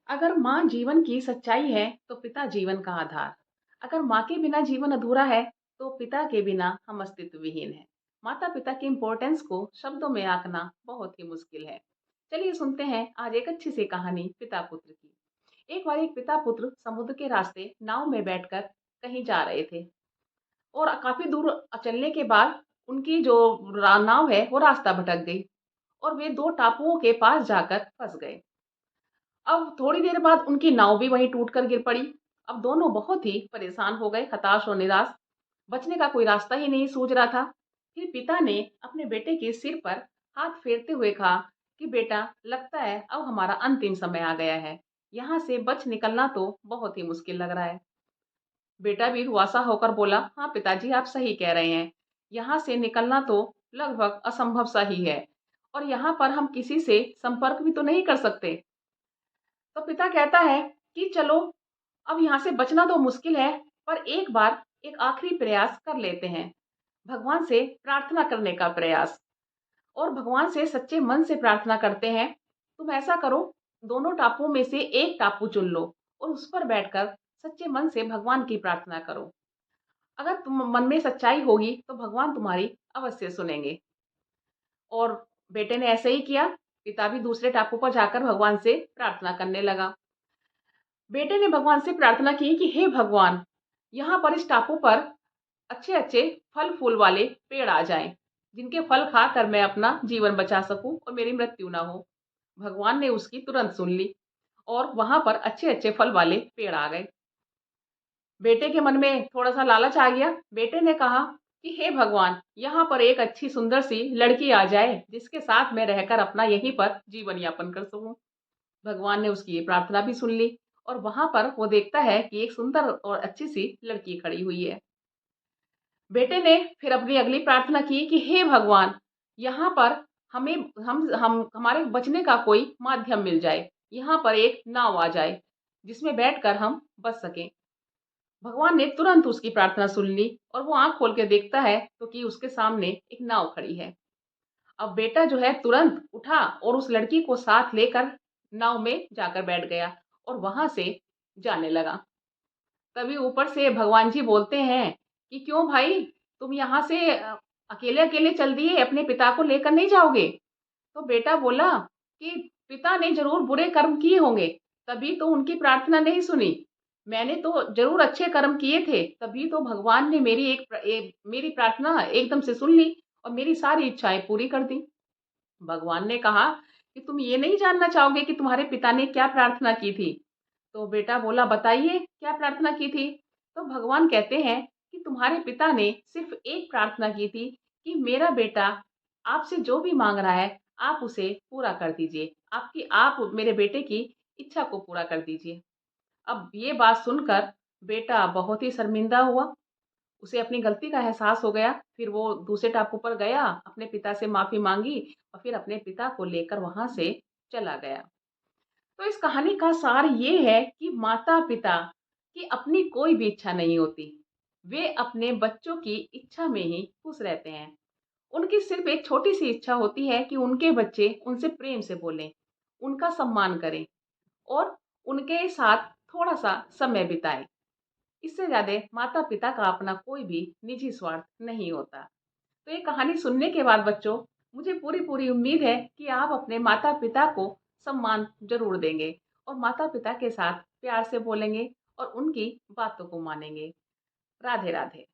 अगर माँ जीवन की सच्चाई है, तो पिता जीवन का आधार। अगर माँ के बिना जीवन अधूरा है, तो पिता के बिना हम अस्तित्व विहीन हैं। माता-पिता की इम्पोर्टेंस को शब्दों में आंकना बहुत ही मुश्किल है। चलिए सुनते हैं आज एक अच्छी सी कहानी पिता-पुत्र की। एक बार एक पिता-पुत्र समुद्र के रास्ते नाव में बैठकर कहीं जा रहे थे और काफ़ी दूर चलने के बाद उनकी जो नाव है, वो रास्ता भटक गई और वे 2 टापुओं के पास जाकर फँस गए। अब थोड़ी देर बाद उनकी नाव भी वहीं टूटकर गिर पड़ी। अब दोनों बहुत ही परेशान हो गए, हताश और निराश। बचने का कोई रास्ता ही नहीं सूझ रहा था। फिर पिता ने अपने बेटे के सिर पर हाथ फेरते हुए कहा कि बेटा, लगता है अब हमारा अंतिम समय आ गया है। यहाँ से बच निकलना तो बहुत ही मुश्किल लग रहा है। बेटा भी रुआसा होकर बोला, हाँ पिताजी, आप सही कह रहे हैं। यहाँ से निकलना तो लगभग असंभव सा ही है और यहाँ पर हम किसी से संपर्क भी तो नहीं कर सकते। तो पिता कहता है कि चलो, अब यहाँ से बचना तो मुश्किल है, पर एक बार एक आखिरी प्रयास कर लेते हैं। भगवान से प्रार्थना करने का प्रयास। और भगवान से सच्चे मन से प्रार्थना करते हैं। तुम ऐसा करो, दोनों टापुओं में से एक टापू चुन लो और उस पर बैठकर सच्चे मन से भगवान की प्रार्थना करो। अगर तुम मन में सच्चाई होगी, तो भगवान तुम्हारी अवश्य सुनेंगे। और बेटे ने ऐसे ही किया। पिता भी दूसरे टापू पर जाकर भगवान से प्रार्थना करने लगा। बेटे ने भगवान से प्रार्थना की कि हे भगवान, यहाँ पर इस टापू पर अच्छे-अच्छे फल-फूल वाले पेड़ आ जाएँ, जिनके फल खाकर मैं अपना जीवन बचा सकूँ और मेरी मृत्यु ना हो। भगवान ने उसकी तुरंत सुन ली और वहाँ पर अच्छे-अच्छे फल वाले पेड़ आ गए। बेटे के मन में थोड़ा-सा लालच आ गया। बेटे ने कहा कि हे भगवान, यहाँ पर एक अच्छी सुंदर सी लड़की आ जाए, जिसके साथ मैं रहकर अपना यहीं पर जीवन यापन कर सकूँ। भगवान ने उसकी ये प्रार्थना भी सुन ली और वहाँ पर वो देखता है कि एक सुंदर और अच्छी-सी लड़की खड़ी हुई है। बेटे ने फिर अपनी अगली प्रार्थना की कि हे भगवान, यहाँ पर हमें हम हमारे बचने का कोई माध्यम मिल जाए। यहाँ पर एक नाव आ जाए, जिसमें बैठकर हम बच सकें। भगवान ने तुरंत उसकी प्रार्थना सुन ली और वो आँख खोल के देखता है तो कि उसके सामने एक नाव खड़ी है। अब बेटा जो है तुरंत उठा और उस लड़की को साथ लेकर नाव में जाकर बैठ गया और वहाँ से जाने लगा। तभी ऊपर से भगवान जी बोलते हैं कि क्यों भाई, तुम यहाँ से अकेले-अकेले चल दिए, अपने पिता को लेकर नहीं जाओगे? तो बेटा बोला कि पिता ने ज़रूर बुरे कर्म किए होंगे, तभी तो उनकी प्रार्थना नहीं सुनी। मैंने तो ज़रूर अच्छे कर्म किए थे, तभी तो भगवान ने मेरी प्रार्थना एकदम से सुन ली और मेरी सारी इच्छाएँ पूरी कर दी। भगवान ने कहा कि तुम ये नहीं जानना चाहोगे कि तुम्हारे पिता ने क्या प्रार्थना की थी? तो बेटा बोला, बताइए क्या प्रार्थना की थी? तो भगवान कहते हैं कि तुम्हारे पिता ने सिर्फ एक प्रार्थना की थी कि मेरा बेटा आपसे जो भी माँग रहा है, आप उसे पूरा कर दीजिए। आप मेरे बेटे की इच्छा को पूरा कर दीजिए। अब ये बात सुनकर बेटा बहुत ही शर्मिंदा हुआ। उसे अपनी गलती का एहसास हो गया। फिर वो दूसरे टापू पर गया, अपने पिता से माफ़ी माँगी और फिर अपने पिता को लेकर वहाँ से चला गया। तो इस कहानी का सार ये है कि माता-पिता की अपनी कोई भी इच्छा नहीं होती। वे अपने बच्चों की इच्छा में ही खुश रहते हैं। उनकी सिर्फ़ एक छोटी-सी इच्छा होती है कि उनके बच्चे उनसे प्रेम से बोलें, उनका सम्मान करें और उनके साथ थोड़ा-सा समय बिताएँ। इससे ज़्यादा माता-पिता का अपना कोई भी निजी स्वार्थ नहीं होता। तो ये कहानी सुनने के बाद बच्चों, मुझे पूरी-पूरी उम्मीद है कि आप अपने माता-पिता को सम्मान ज़रूर देंगे और माता-पिता के साथ प्यार से बोलेंगे और उनकी बातों को मानेंगे। राधे-राधे।